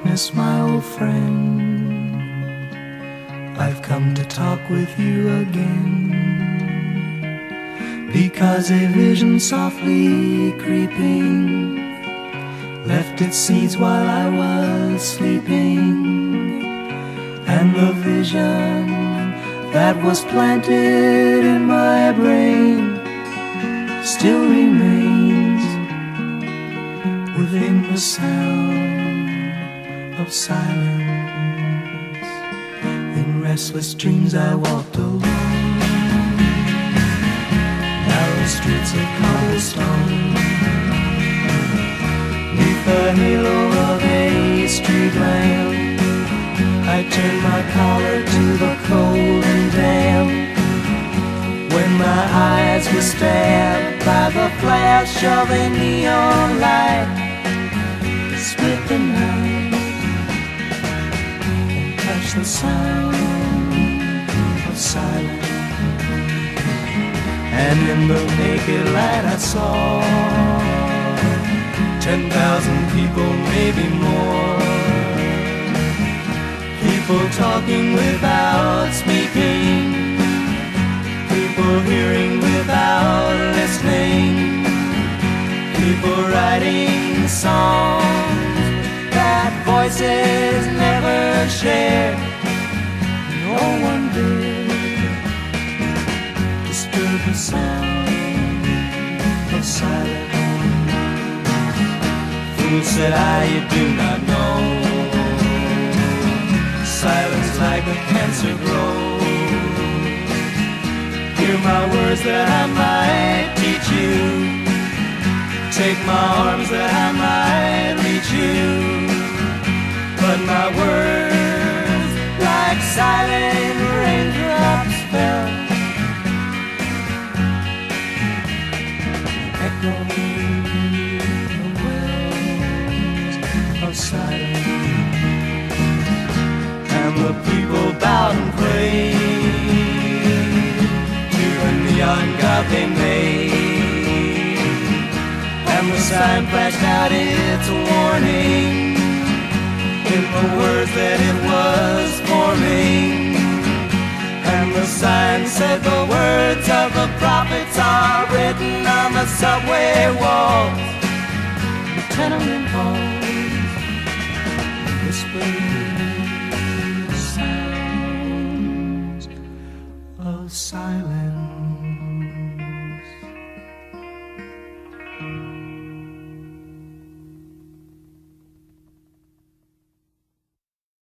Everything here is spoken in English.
darkness, my old friend, I've come to talk with you again, because a vision softly creeping left its seeds while I was sleeping, and the vision that was planted in my brain still remains within the sound of silence. In restless dreams I walked alone, narrow streets of cobblestone, neath the halo of a street lamp. I turned my collar to the cold and damp, when my eyes were stabbed by the flash of a neon light. Split the night and touch the sound of silence, and in the naked light I saw 10,000 people, maybe more, people talking without speaking, people hearing without listening, people writing songs that voices never shared. No one did disturb the sound of silence. Fool, said I, you do not know, silence like a cancer grows. Hear my words that I might teach you, take my arms that I might reach you, but my words like silent raindrops fell, echoing the wells of silence. And the people bowed and prayed to the neon god they made, and the sign flashed out its warning in the words that it was forming. And the sign said the words of the prophets are written on the subway walls, the tenement halls, whispering of silence.